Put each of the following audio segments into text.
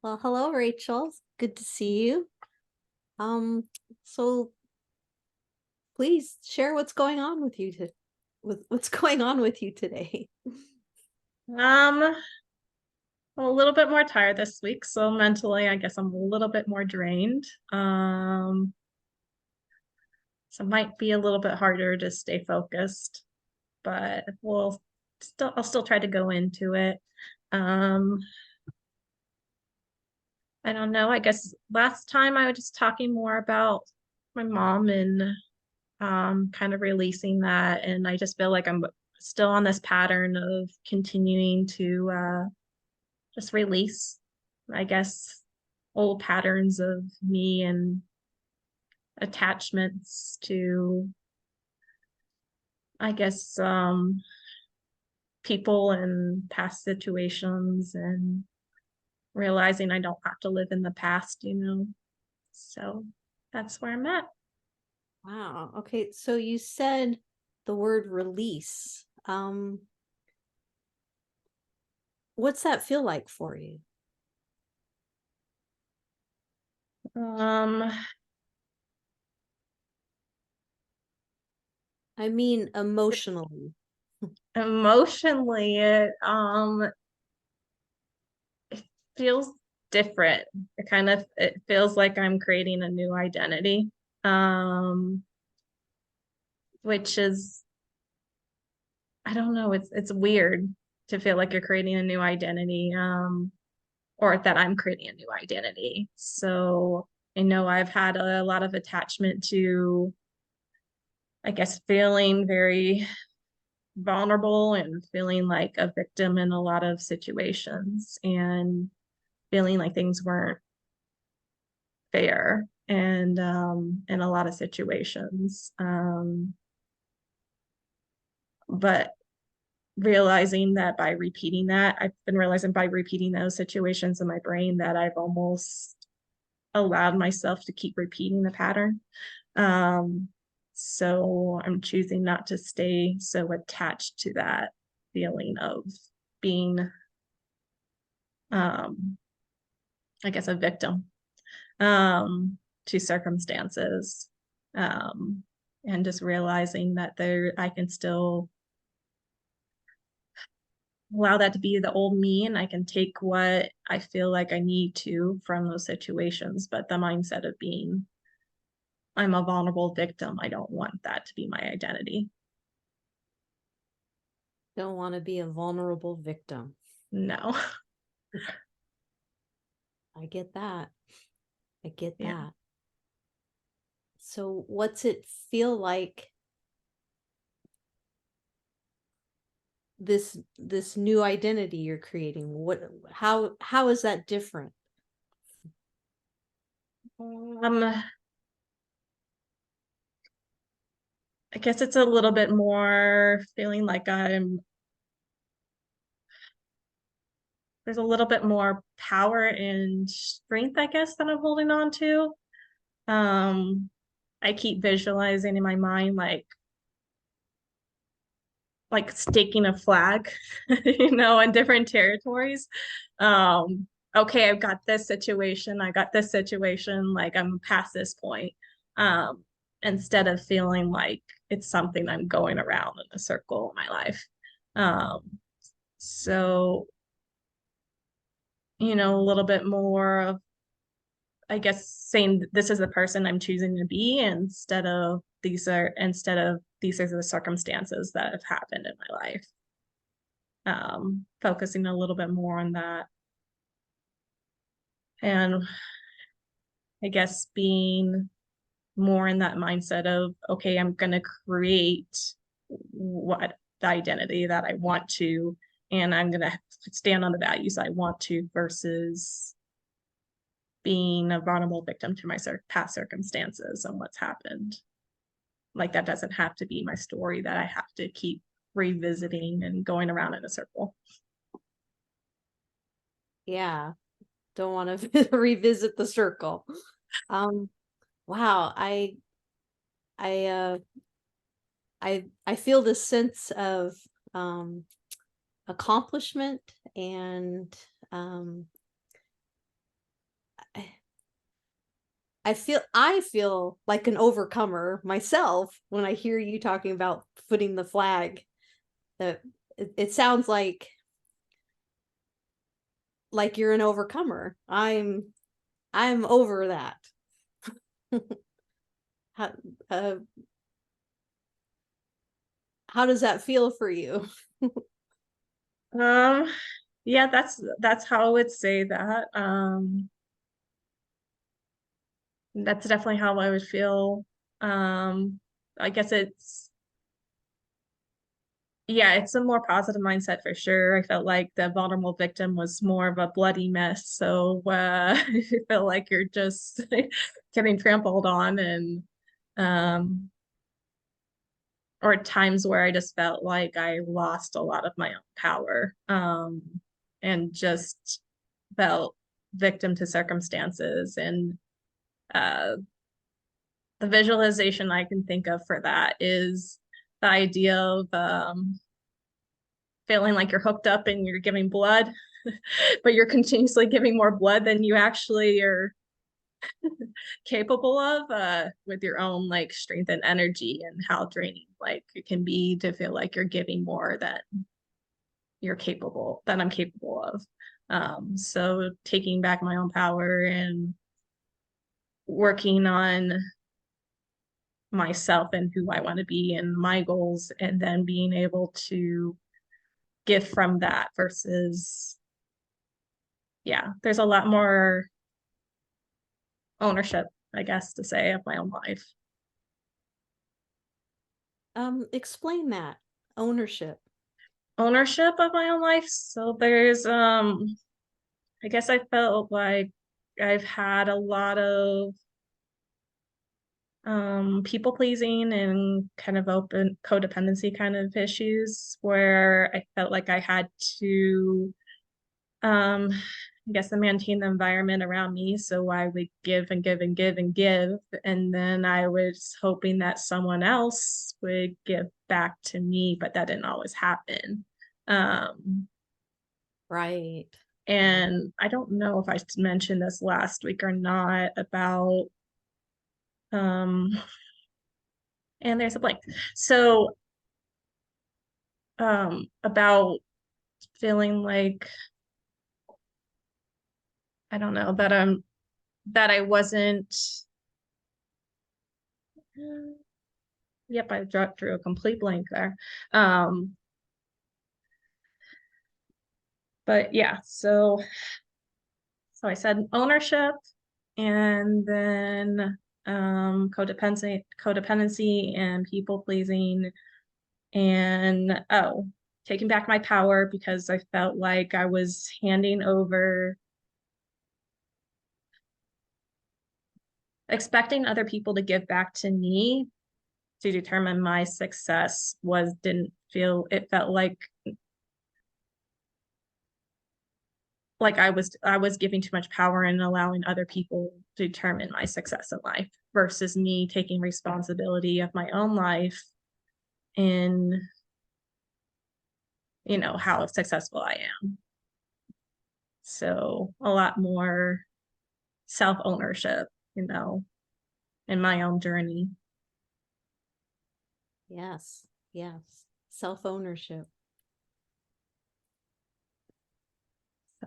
Well, hello, Rachel. Good to see you. Um, so please share what's going on with you with what's going on with you today. I'm a little bit more tired this week, so mentally, I guess I'm a little bit more drained. So it might be a little bit harder to stay focused, but I'll still try to go into it. Um, I don't know. I guess last time I was just talking more about my mom and kind of releasing that, and I just feel like I'm still on this pattern of continuing to just release, I guess, old patterns of me and attachments to, I guess, people and past situations and realizing I don't have to live in the past. So that's where I'm at. Wow. Okay, so you said the word release. What's that feel like for you? Um, I mean, emotionally. Emotionally, it feels different. It feels like I'm creating a new identity. Which is, I don't know, it's weird to feel like you're creating a new identity, or that I'm creating a new identity. So I know I've had a lot of attachment to, I guess, feeling very vulnerable and feeling like a victim in a lot of situations and feeling like things weren't fair and in a lot of situations. But realizing that by repeating that, I've been realizing by repeating those situations in my brain that I've almost allowed myself to keep repeating the pattern. Um, so I'm choosing not to stay so attached to that feeling of being, um, I guess, a victim to circumstances. Um, and just realizing that I can still allow that to be the old me, and I can take what I feel like I need to from those situations. But the mindset of being, I'm a vulnerable victim, I don't want that to be my identity. Don't want to be a vulnerable victim. No. I get that. I get Yeah. that. So what's it feel like, this new identity you're creating? How is that different? I guess it's a little bit more feeling like there's a little bit more power and strength, I guess, that I'm holding on to. Um, I keep visualizing in my mind like staking a flag, in different territories. Um, okay, I've got this situation, I got this situation, like I'm past this point. Um, Instead of feeling like it's something I'm going around in a circle in my life. Um, so, a little bit more of, I guess, saying this is the person I'm choosing to be instead of these are the circumstances that have happened in my life. Focusing a little bit more on that. And I guess being more in that mindset of, okay, I'm going to create what the identity that I want to, and I'm going to stand on the values I want to versus being a vulnerable victim to my past circumstances and what's happened. Like that doesn't have to be my story that I have to keep revisiting and going around in a circle. Yeah, don't want to revisit the circle. Um, wow, I I feel this sense of um accomplishment and um I feel like an overcomer myself when I hear you talking about footing the flag. That it sounds like you're an overcomer. I'm over that. How, uh, how does that feel for you? Um, yeah, that's how I would say that. That's definitely how I would feel. Um, I guess yeah, it's a more positive mindset for sure. I felt like the vulnerable victim was more of a bloody mess. So I feel like you're just getting trampled on and um or times where I just felt like I lost a lot of my own power and just felt victim to circumstances and uh the visualization I can think of for that is the idea of feeling like you're hooked up and you're giving blood, but you're continuously giving more blood than you actually are capable of with your own like strength and energy and how draining like it can be to feel like you're giving more than I'm capable of. So taking back my own power and working on myself and who I want to be and my goals, and then being able to give from that versus, yeah, there's a lot more ownership, I guess, to say of my own life. Explain that. Ownership. Ownership of my own life. So there's, I guess I felt like I've had a lot of people pleasing and kind of open codependency kind of issues where I felt like I had to I guess maintain the environment around me. So I would give and give and give and give. And then I was hoping that someone else would give back to me, but that didn't always happen. Um, Right. Right. and I don't know if I mentioned this last week or not about um and there's a blank. So about feeling like I don't know that I wasn't yep, I drew a complete blank there. Um, but yeah, so I said ownership and then codependency and people pleasing and taking back my power because I felt like I was handing over expecting other people to give back to me to determine my success was didn't feel it felt like I was giving too much power and allowing other people to determine my success in life versus me taking responsibility of my own life in how successful I am. So a lot more self-ownership, in my own journey. Yes. Yes. Self-ownership.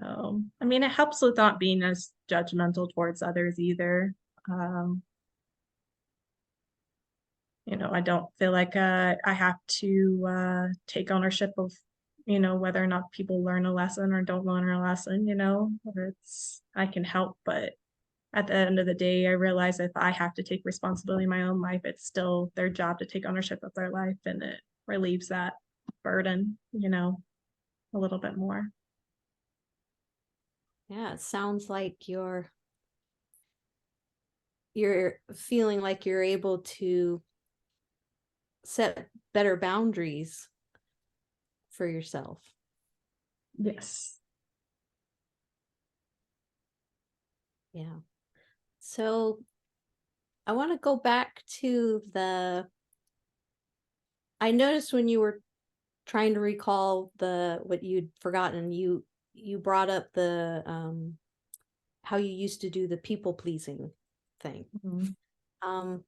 So I mean it helps with not being as judgmental towards others either. Um, I don't feel like I have to take ownership of, whether or not people learn a lesson or don't learn a lesson, I can help, but at the end of the day, I realize if I have to take responsibility in my own life, it's still their job to take ownership of their life, and it relieves that burden, a little bit more. Yeah, it sounds like you're feeling like you're able to set better boundaries for yourself. Yes. Yeah. So I want to go back to I noticed when you were trying to recall what you'd forgotten, you brought up the how you used to do the people pleasing thing. Mhm.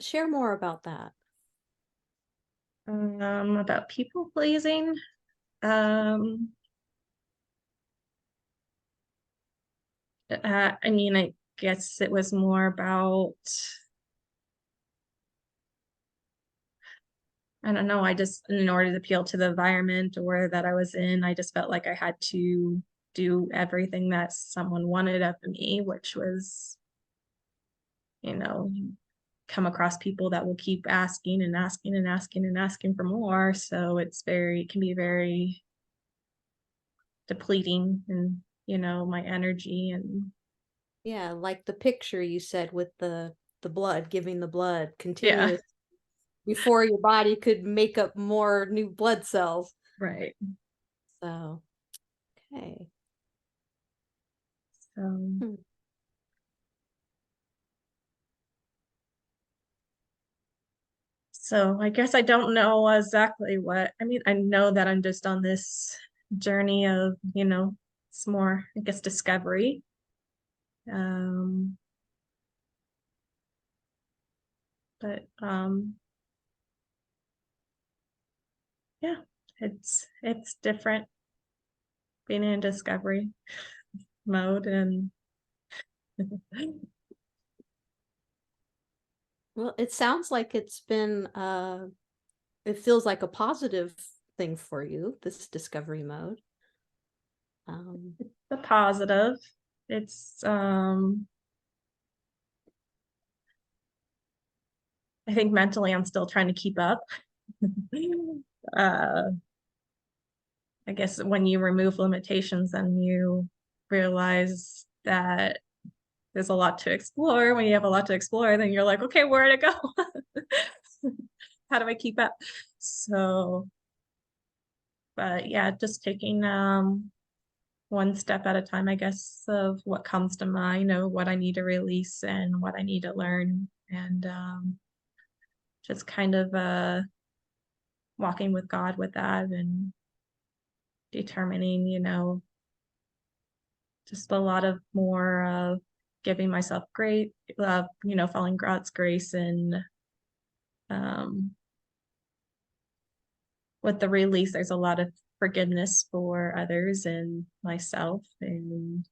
Share more about that. About people pleasing. Um, I mean, I guess it was more about, I don't know, I just, in order to appeal to the environment or that I was in, I just felt like I had to do everything that someone wanted of me, which was, you know, come across people that will keep asking and asking and asking and asking for more. So it can be very depleting and, my energy and Yeah, like the picture you said with the blood, giving the blood yeah, continuous before your body could make up more new blood cells. right. So, okay. So Hmm. So I guess I don't know exactly what, I mean, I know that I'm just on this journey of, it's more, I guess, discovery. Um, but yeah, it's different being in discovery mode and Well, it sounds like it's been it feels like a positive thing for you, this discovery mode. Um, the positive. It's I think mentally I'm still trying to keep up. uh I guess when you remove limitations, then you realize that there's a lot to explore. When you have a lot to explore, then you're like, okay, where to go? How do I keep up? So, but yeah, just taking one step at a time, I guess, of what comes to mind, of what I need to release and what I need to learn, and just kind of walking with God with that and determining, just a lot of more giving myself great, following God's grace and um, with the release, there's a lot of forgiveness for others and myself. And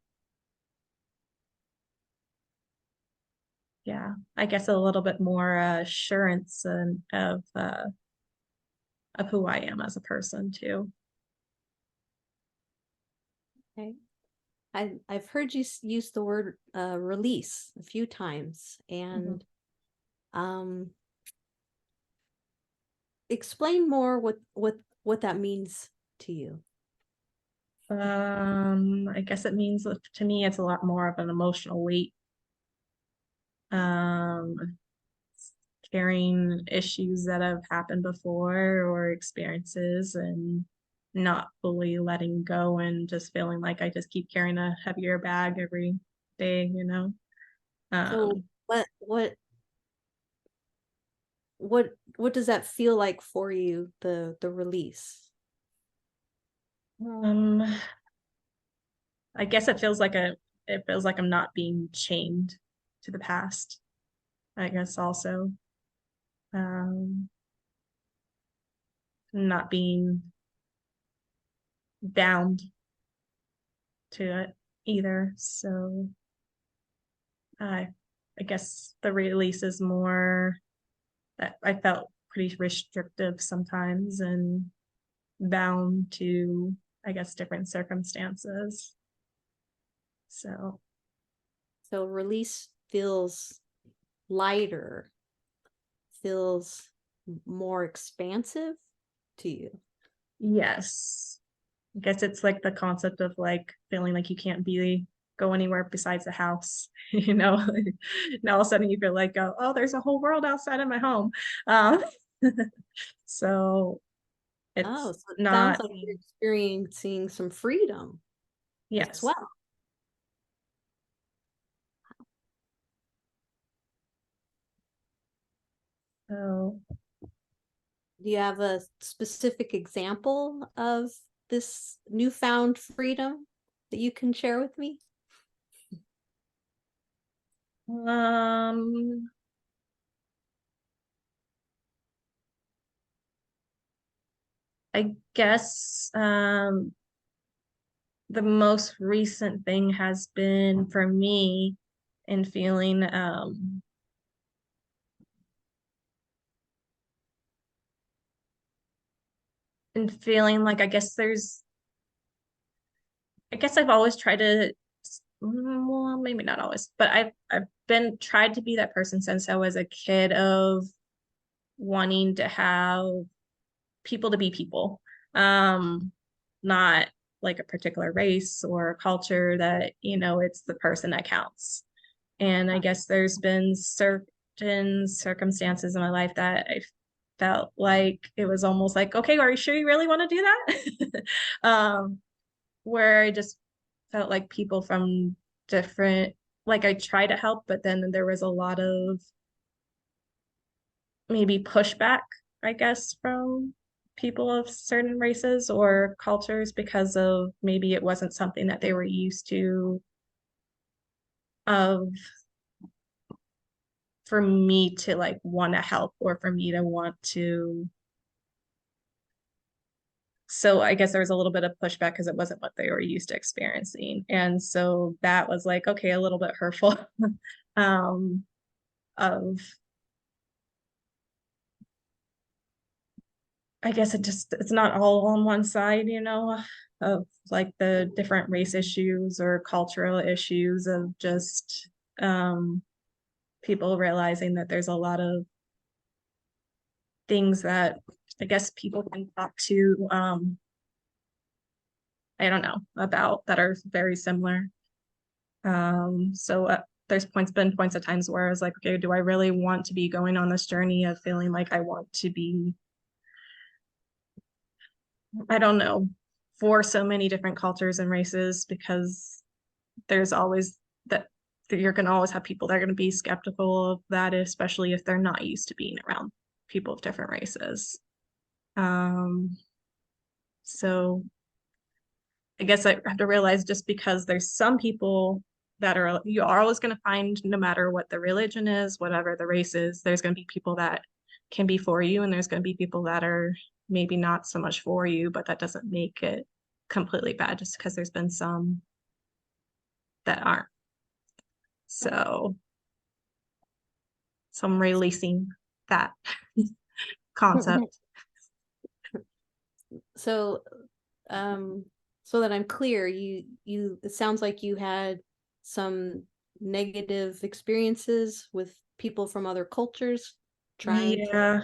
yeah, I guess a little bit more assurance and of who I am as a person too. okay. I've heard you use the word release a few times, Mhm. and explain more what that means to you. I guess it means to me, it's a lot more of an emotional weight. Um, Carrying issues that have happened before or experiences and not fully letting go and just feeling like I just keep carrying a heavier bag every day. So Um, what does that feel like for you, the release? um, I guess it feels like I'm not being chained to the past. I guess also, um, not being bound to it either. So I guess the release is more that I felt pretty restrictive sometimes and bound to, I guess, different circumstances. So, So release feels lighter, feels more expansive to you. yes, I guess it's like the concept of like feeling like you can't go anywhere besides the house, now all of a sudden you feel like, oh, there's a whole world outside of my home. Um, so Oh, it's so it sounds not, like you're experiencing some freedom as yes. well. So Do you have a specific example of this newfound freedom that you can share with me? Um, I guess the most recent thing has been for me in feeling like I guess I've always tried to, well, maybe not always, but I've been tried to be that person since I was a kid of wanting to have people to be people. Um, Not like a particular race or culture that, it's the person that counts. And I guess there's been certain circumstances in my life that I felt like it was almost like, okay, are you sure you really want to do that? Where I just felt like people from different, like I try to help, but then there was a lot of maybe pushback, I guess, from people of certain races or cultures because of maybe it wasn't something that they were used to of for me to like want to help or for me to want to. So I guess there was a little bit of pushback because it wasn't what they were used to experiencing. And so that was like, okay, a little bit hurtful um of I guess it's not all on one side, of like the different race issues or cultural issues of just people realizing that there's a lot of things that I guess people can talk to I don't know about that are very similar. So there's been points at times where I was like, okay, do I really want to be going on this journey of feeling like I want to be, I don't know, for so many different cultures and races because there's always that you're going to always have people that are going to be skeptical of that, especially if they're not used to being around people of different races. Um, so I guess I have to realize just because there's some people that you are always going to find, no matter what the religion is, whatever the race is, there's going to be people that can be for you, and there's going to be people that are maybe not so much for you, but that doesn't make it completely bad just because there's been some that aren't. So I'm releasing that concept. So, so that I'm clear, it sounds like you had some negative experiences with people from other cultures trying Yeah.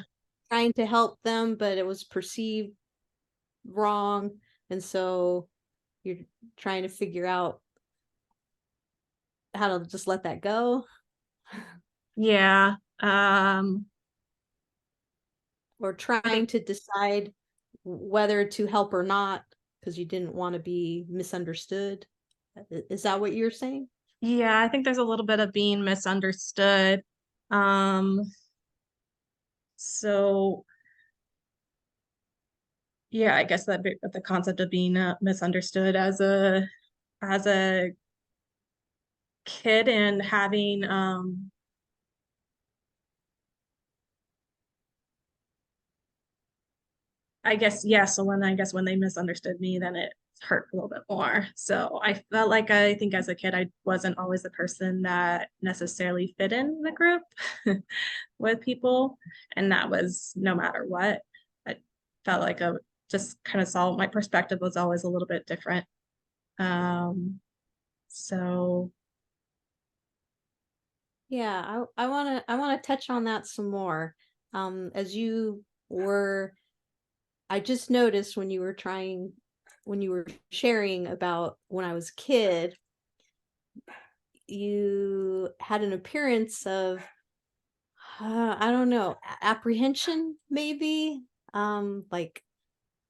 trying to help them, but it was perceived wrong, and so you're trying to figure out how to just let that go, Yeah. or I think, trying to decide whether to help or not because you didn't want to be misunderstood. Is that what you're saying? yeah, I think there's a little bit of being misunderstood. Um, so yeah, I guess that the concept of being misunderstood as a kid and having I guess yeah, so when they misunderstood me, then it hurt a little bit more. So I felt like I think as a kid I wasn't always the person that necessarily fit in the group with people, and that was no matter what. I felt like I just kind of saw my perspective was always a little bit different. So Yeah, I want to touch on that some more. As you were, I just noticed when you were sharing about when I was a kid, you had an appearance of, I don't know, apprehension maybe. Like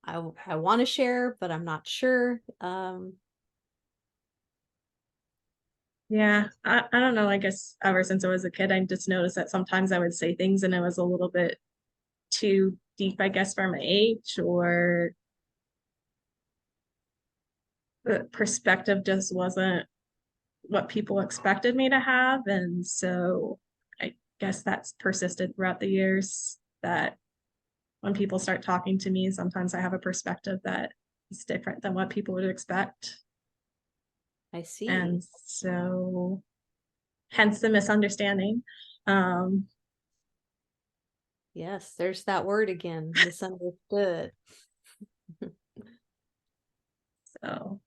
I want to share, but I'm not sure. yeah, I don't know. I guess ever since I was a kid, I just noticed that sometimes I would say things and it was a little bit too deep, I guess, for my age, or the perspective just wasn't what people expected me to have. And so I guess that's persisted throughout the years, that when people start talking to me, sometimes I have a perspective that is different than what people would expect. I see. And so hence the misunderstanding. Um, Yes, there's that word again, misunderstood. so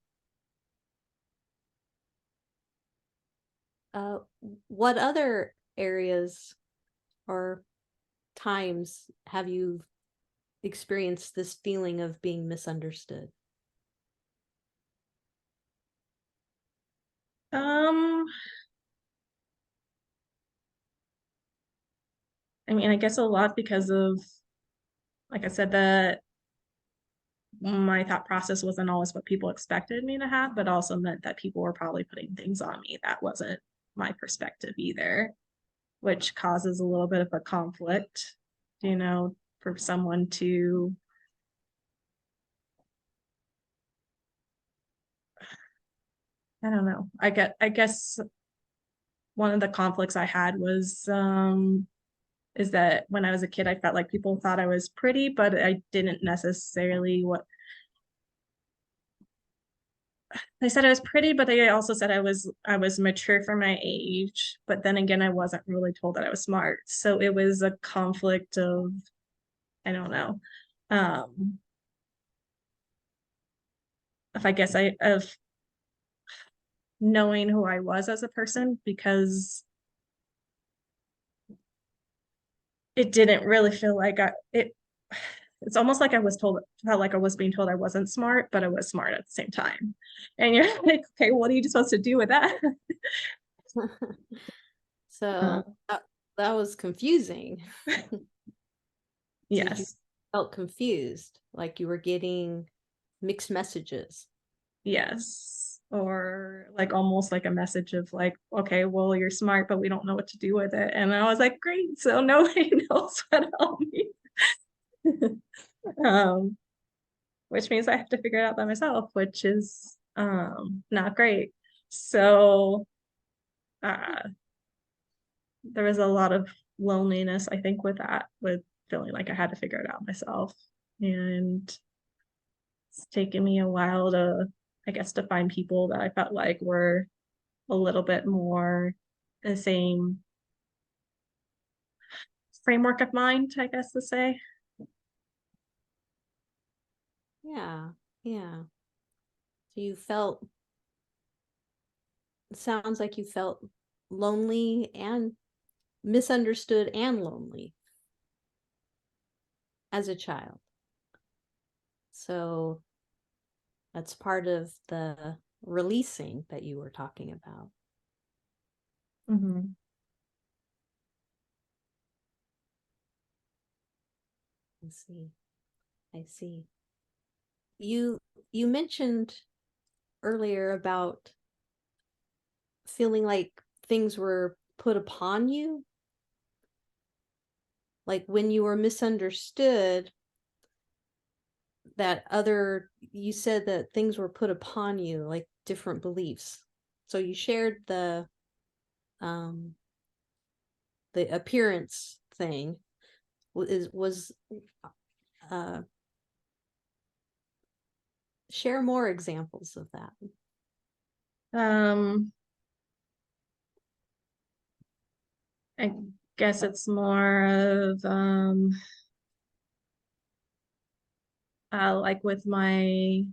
Uh, what other areas or times have you experienced this feeling of being misunderstood? um I mean, I guess a lot because of, like I said, that my thought process wasn't always what people expected me to have, but also meant that people were probably putting things on me that wasn't my perspective either, which causes a little bit of a conflict, for someone to, I don't know. I guess one of the conflicts I had was is that when I was a kid, I felt like people thought I was pretty, but I didn't necessarily what they said I was pretty, but they also said I was mature for my age. But then again, I wasn't really told that I was smart. So it was a conflict of, I don't know. Um, if I guess I of knowing who I was as a person, because it didn't really feel like it's almost like I was told felt like I was being told I wasn't smart, but I was smart at the same time. And you're like, okay, what are you supposed to do with that? Uh, So that was confusing. Did you yes. felt confused, like you were getting mixed messages? Yes. Or like almost like a message of like, okay, well, you're smart, but we don't know what to do with it. And I was like, great. So nobody knows what to help me. um, which means I have to figure it out by myself, which is not great. So uh there was a lot of loneliness, I think, with that, with feeling like I had to figure it out myself. And it's taken me a while to, I guess, to find people that I felt like were a little bit more the same framework of mind, I guess to say. Yeah, yeah. So you felt, it sounds like you felt lonely and misunderstood and lonely as a child. So that's part of the releasing that you were talking about. Mm-hmm. I see. I see. You mentioned earlier about feeling like things were put upon you, like when you were misunderstood, that other you said that things were put upon you, like different beliefs. So you shared um the appearance thing. Was uh share more examples of that. Um, I guess it's more of like with my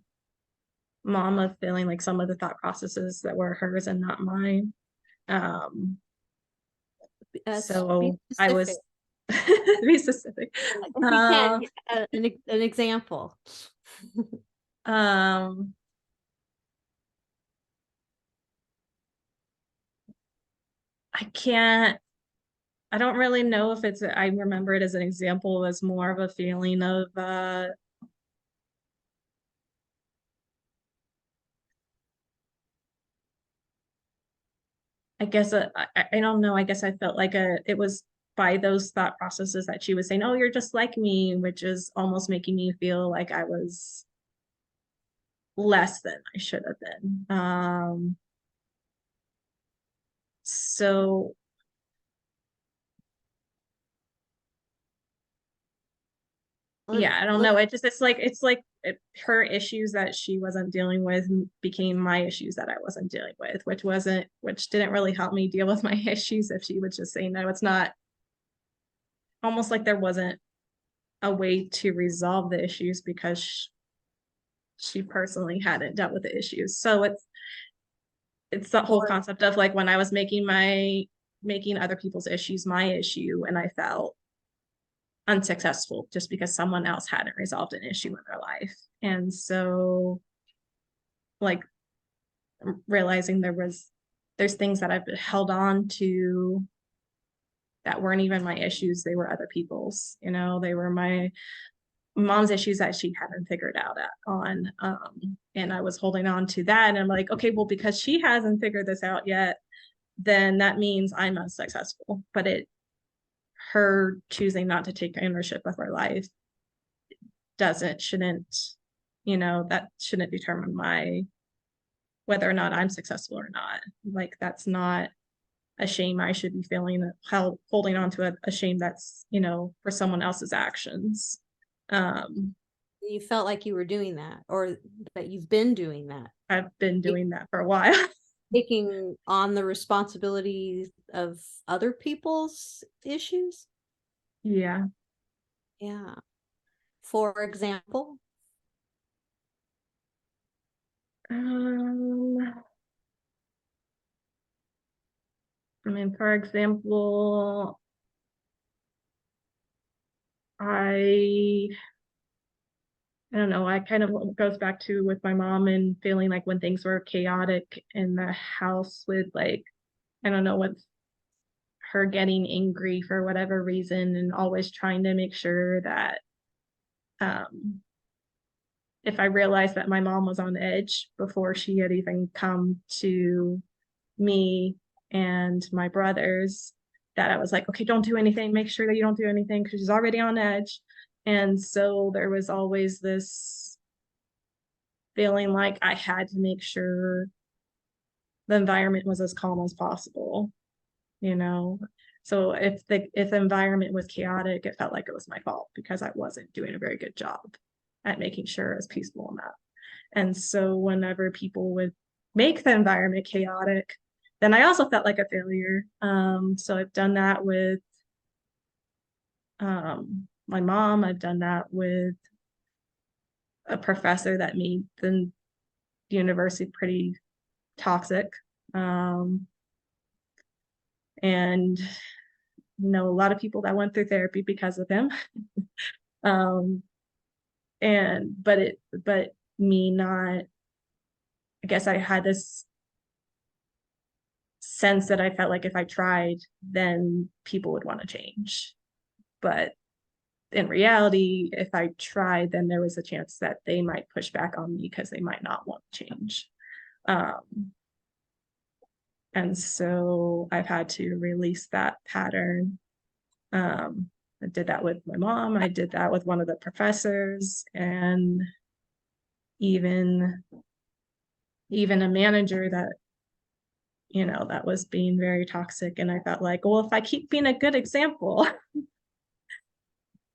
mom, of feeling like some of the thought processes that were hers and not mine. Um, Be so I specific. was to be specific. If you can, Uh, an example. um, I can't, I don't really know if I remember it as an example, as more of a feeling of, I guess, I don't know. I guess I felt like it was by those thought processes that she was saying, oh, you're just like me, which is almost making me feel like I was less than I should have been. so yeah, I don't know. Her issues that she wasn't dealing with became my issues that I wasn't dealing with, which didn't really help me deal with my issues if she would just say, no, it's not, almost like there wasn't a way to resolve the issues because she personally hadn't dealt with the issues. So it's the whole Or concept of like when I was making other people's issues my issue, and I felt unsuccessful just because someone else hadn't resolved an issue in their life. And so like realizing there's things that I've held on to that weren't even my issues, they were other people's. They were my mom's issues that she hadn't figured out on. And I was holding on to that, and I'm like, okay, well, because she hasn't figured this out yet, then that means I'm unsuccessful. But her choosing not to take ownership of her life shouldn't, that shouldn't determine whether or not I'm successful or not. Like, that's not a shame I should be feeling, holding on to a shame that's, for someone else's actions. you felt like you were doing that, or that you've been doing that, I've been doing that for a while. taking on the responsibilities of other people's issues. Yeah. Yeah. For example, Um, I mean, for example, I I don't know, I kind of goes back to with my mom and feeling like when things were chaotic in the house with like, I don't know, with her getting angry for whatever reason and always trying to make sure that um if I realized that my mom was on edge before she had even come to me and my brothers, that I was like, okay, don't do anything. Make sure that you don't do anything because she's already on edge. And so there was always this feeling like I had to make sure the environment was as calm as possible, you know. So if the environment was chaotic, it felt like it was my fault because I wasn't doing a very good job at making sure it was peaceful enough. And so whenever people would make the environment chaotic, then I also felt like a failure. So I've done that with my mom. I've done that with a professor that made the university pretty toxic. Um, and a lot of people that went through therapy because of him. um, but me not, I guess I had this sense that I felt like if I tried, then people would want to change. But in reality, if I tried, then there was a chance that they might push back on me because they might not want to change. And so I've had to release that pattern. I did that with my mom. I did that with one of the professors, and even a manager that that was being very toxic. And I felt like, well, if I keep being a good example,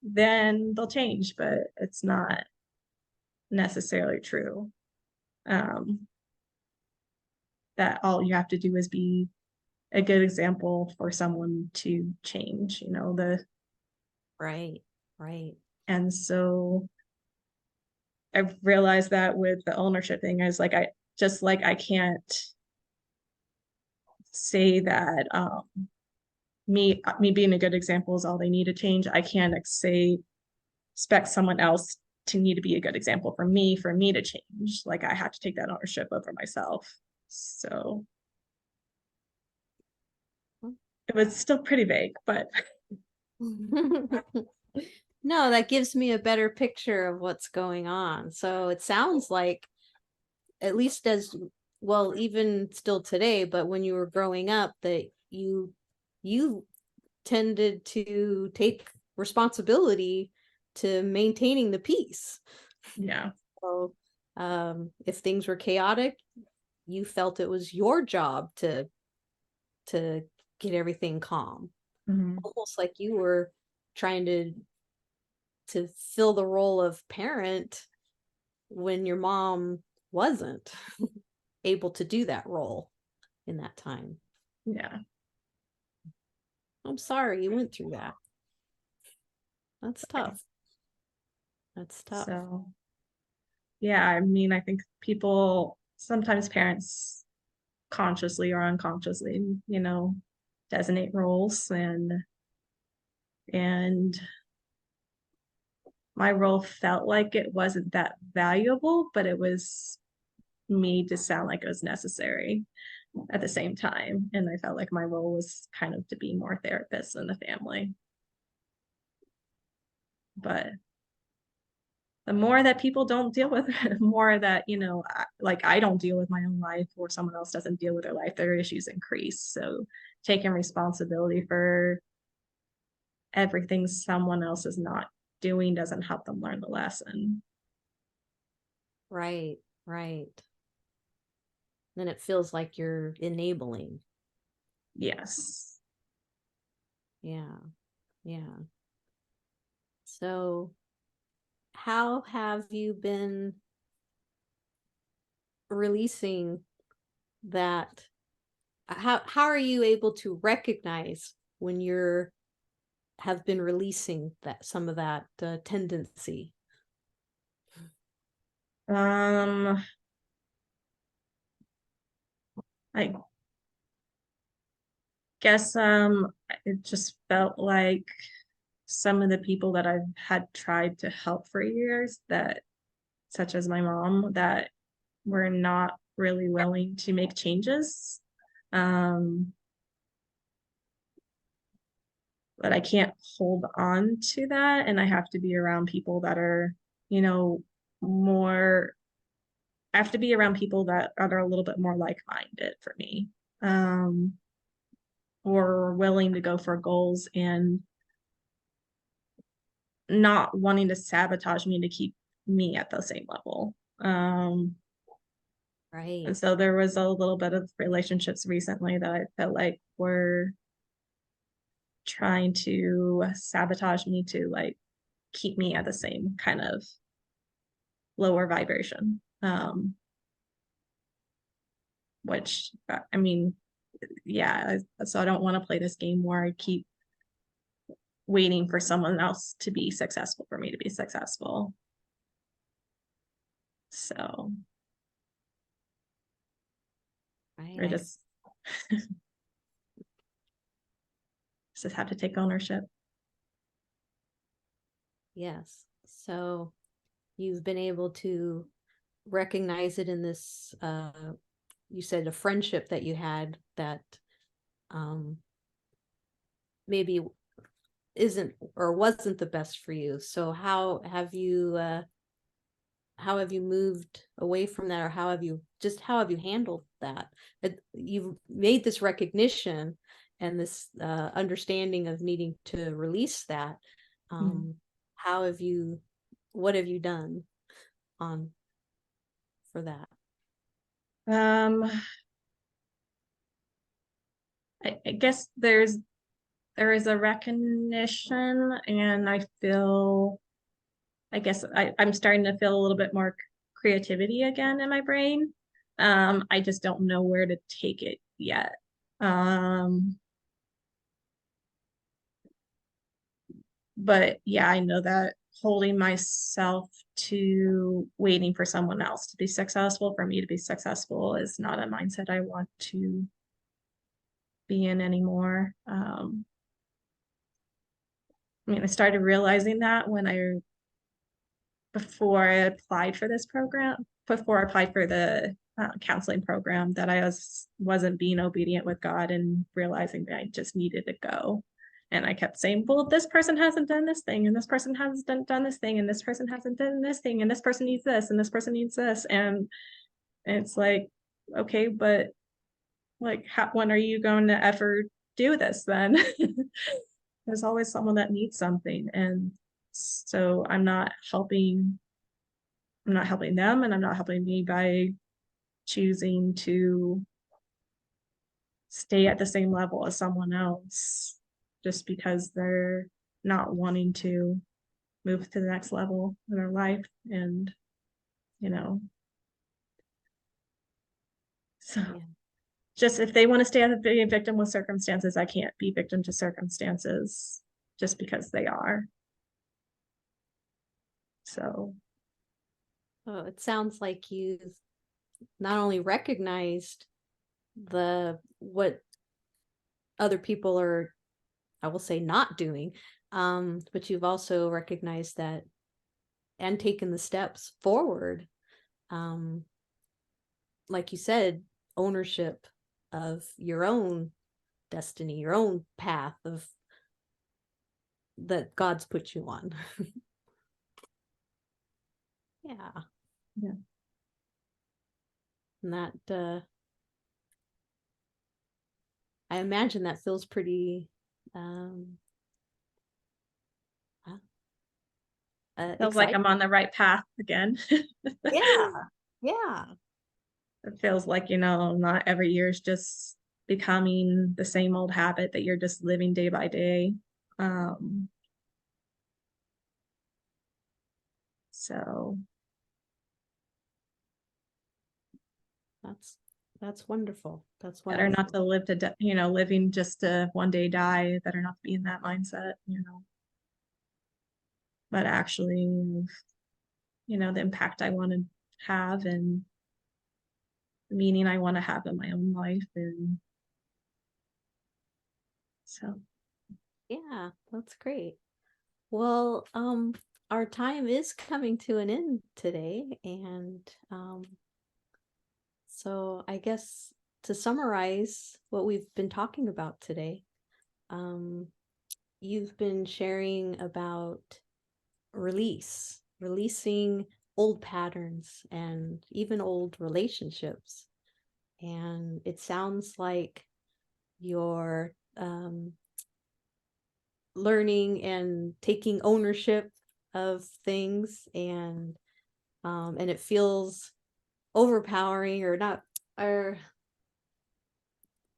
then they'll change. But it's not necessarily true. Um, that all you have to do is be a good example for someone to change. right, right. And so I've realized that with the ownership thing, I can't say that me being a good example is all they need to change. I can't expect someone else to need to be a good example for me to change. Like, I have to take that ownership over myself. So it was still pretty vague, but No, that gives me a better picture of what's going on. So it sounds like, at least as well, even still today, but when you were growing up, that you tended to take responsibility to maintaining the peace. yeah. So if things were chaotic, you felt it was your job to to get everything calm. Mhm. Almost like you were trying to fill the role of parent when your mom wasn't able to do that role in that time. Yeah. I'm sorry you went through that. That's Okay. tough. That's tough. So, yeah, I mean, I think people, sometimes parents consciously or unconsciously, designate roles, and my role felt like it wasn't that valuable, but it was made to sound like it was necessary at the same time. And I felt like my role was kind of to be more therapist in the family. But the more that people don't deal with it, the more that, like I don't deal with my own life or someone else doesn't deal with their life, their issues increase. So taking responsibility for everything someone else is not doing doesn't help them learn the lesson. Right, right. Then it feels like you're enabling. Yes. Yeah, yeah. So, how have you been releasing that? How are you able to recognize when you're have been releasing that some of that tendency? Um, I guess it just felt like some of the people that I've had tried to help for years, that such as my mom, that were not really willing to make changes. Um, but I can't hold on to that, and I have to be around people that are, more. I have to be around people that are a little bit more like-minded for me, um, or willing to go for goals and not wanting to sabotage me to keep me at the same level. And Right. so there was a little bit of relationships recently that I felt like were trying to sabotage me to like keep me at the same kind of lower vibration. Which I mean, yeah, so I don't want to play this game where I keep waiting for someone else to be successful for me to be successful. So I Right. just have to take ownership. Yes. So you've been able to recognize it in this you said a friendship that you had that um maybe isn't or wasn't the best for you. So how have you moved away from that, or how have you handled that? You've made this recognition and this understanding of needing to release that. Mm. um how have you what have you done on for that? Um, I guess there is a recognition, and I guess I'm starting to feel a little bit more creativity again in my brain. I just don't know where to take it yet. Um, but yeah, I know that holding myself to waiting for someone else to be successful for me to be successful is not a mindset I want to be in anymore. I mean, I started realizing that when before I applied for this program, before I applied for the counseling program, that I wasn't being obedient with God and realizing that I just needed to go. And I kept saying, well, this person hasn't done this thing, and this person hasn't done this thing, and this person hasn't done this thing, and this person needs this, and this person needs this. And it's like, okay, but like, when are you going to ever do this then? There's always someone that needs something. And so I'm not helping them, and I'm not helping me by choosing to stay at the same level as someone else just because they're not wanting to move to the next level in their life. And, you know, so Yeah. just if they want to stay as being victim with circumstances, I can't be victim to circumstances just because they are. So Oh, it sounds like you've not only recognized what other people are, I will say, not doing, but you've also recognized that and taken the steps forward. Um, like you said, ownership of your own destiny, your own path of that God's put you on. Yeah. yeah. And that I imagine that feels pretty um Feels like I'm exciting. on the right path again. Yeah. Yeah. It feels like, not every year is just becoming the same old habit that you're just living day by day. So That's that's wonderful. That's better not wonderful. to live living just to one day die. Better not to be in that mindset, but actually, the impact I want to have and the meaning I want to have in my own life. And so, Yeah, that's great. Well, our time is coming to an end today, and so I guess to summarize what we've been talking about today, um, you've been sharing about releasing old patterns and even old relationships. And it sounds like you're learning and taking ownership of things, and it feels overpowering or not, or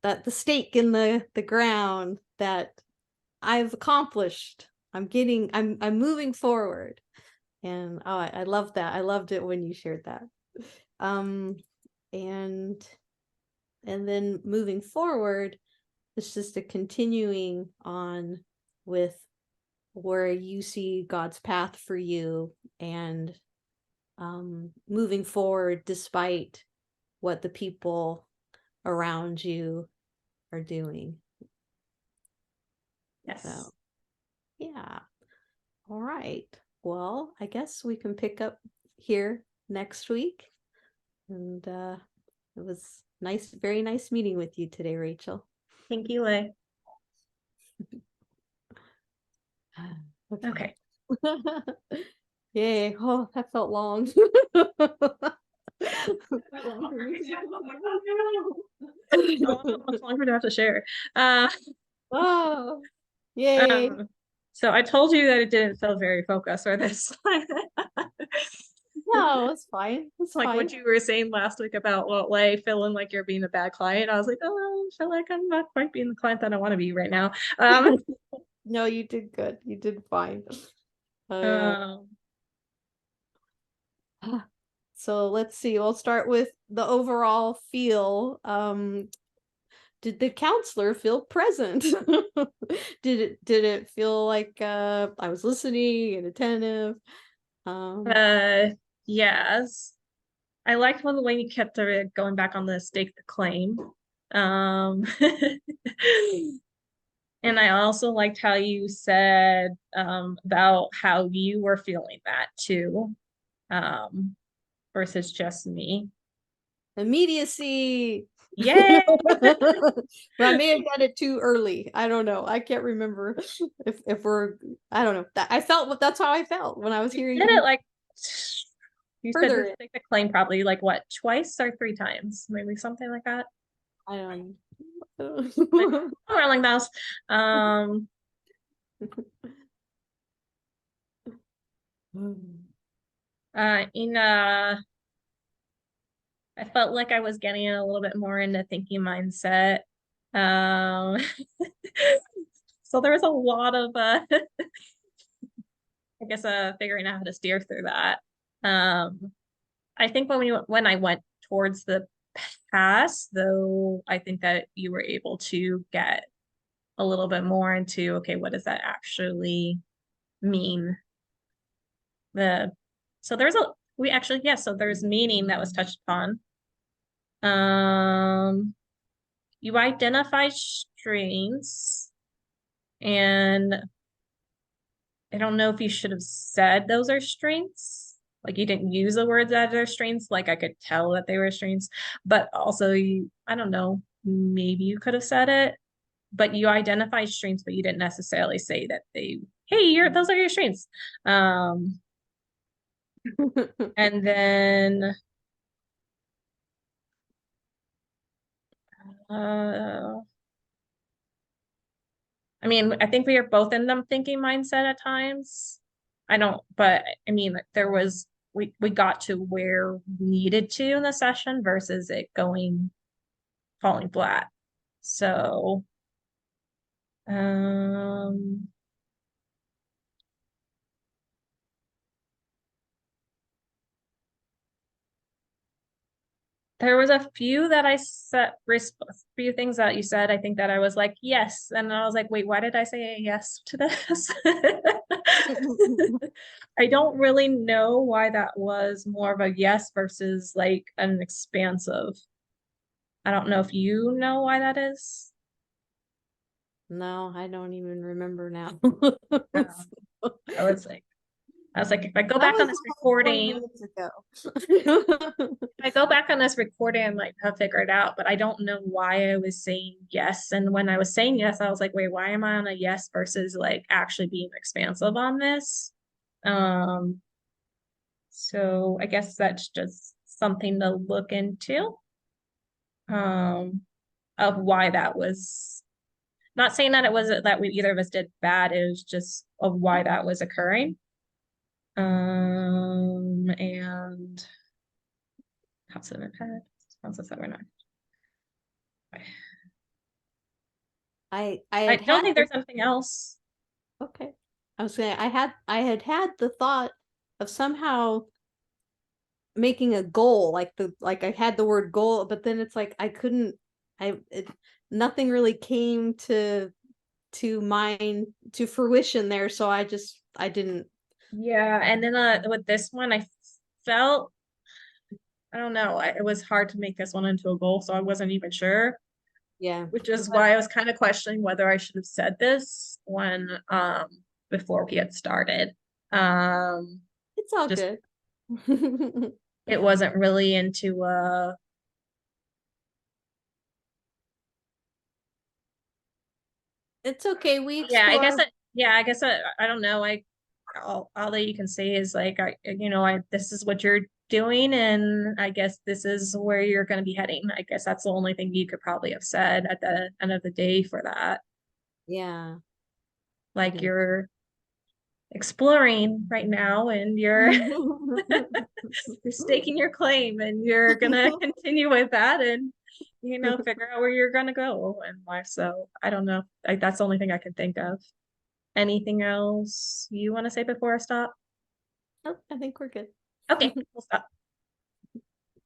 that the stake in the ground that I've accomplished. I'm moving forward. And oh, I love that. I loved it when you shared that. Um and then moving forward, it's just a continuing on with where you see God's path for you, and moving forward despite what the people around you are doing. So, yes. yeah. All right. Well, I guess we can pick up here next week. And it was nice, very nice meeting with you today, Rachel. Thank you, Leigh. Okay. Okay. Yay. Oh, that felt long. How much longer do I have to share? Uh, Oh, yay. um, so I told you that it didn't feel very focused or this. No, it's fine. It's Like fine. what you were saying last week about Leigh feeling like you're being a bad client. I was like, oh, I feel like I'm not quite being the client that I want to be right now. No, you did good. You did fine. Uh, Um, so let's see. We'll start with the overall feel. Did the counselor feel present? Did it feel like I was listening and attentive? Um, uh, yes. I liked one the way you kept going back on the stake the claim. Um, and I also liked how you said about how you were feeling that too, versus just me. Immediacy. Yay! But I may have done it too early. I don't know. I can't remember if we're. I don't know. I felt that's how I felt when I was You hearing did it him like you said further to in. stake the claim probably like what, twice or three times, maybe something like that. I don't. Like rolling mouse. Um, in I felt like I was getting a little bit more into thinking mindset. Um, so there was a lot of I guess figuring out how to steer through that. Um, I think when I went towards the past, though, I think that you were able to get a little bit more into, okay, what does that actually mean? The so there's a we actually yes, so there's meaning that was touched upon. Um, you identify strengths, and I don't know if you should have said those are strengths. Like you didn't use the words that are strengths. Like I could tell that they were strengths, but also I don't know, maybe you could have said it, but you identify strengths, but you didn't necessarily say that hey, those are your strengths. Um, and then, uh, I mean, I think we are both in them thinking mindset at times. I don't, but I mean, we got to where we needed to in the session versus it falling flat. So, um, there was a few that I said, few things that you said. I think that I was like, yes. And I was like, wait, why did I say yes to this? I don't really know why that was more of a yes versus like an expansive. I don't know if you know why that is. No, I don't even remember now. Um, I was like, if I go That back on was this like 20 recording, minutes ago. if I go back on this recording, I might have figured it out, but I don't know why I was saying yes. And when I was saying yes, I was like, wait, why am I on a yes versus like actually being expansive on this? Um, so I guess that's just something to look into, um, of why that was not saying that it wasn't that we either of us did bad, it was just of why that was occurring. And concept of head, concepts that we're not. I I had don't had think the, there's something else. okay. I was saying I had the thought of somehow making a goal, like I had the word goal, but then it's like I couldn't nothing really came to mind to fruition there, so I didn't. Yeah, and then with this one, felt I don't know, it was hard to make this one into a goal, so I wasn't even sure, Yeah, which is why I was kind of questioning whether I should have said this when before we had started. Um, it's all just good. it wasn't really into It's okay. We yeah, explore. I guess I don't know. All that you can say is like I this is what you're doing, and I guess this is where you're going to be heading. I guess that's the only thing you could probably have said at the end of the day for that. Yeah, I Like didn't. you're exploring right now, and you're staking your claim, and you're gonna continue with that, and figure out where you're gonna go in life. So I don't know. Like that's the only thing I can think of. Anything else you want to say before I stop? Nope, I think we're good. Okay, we'll stop.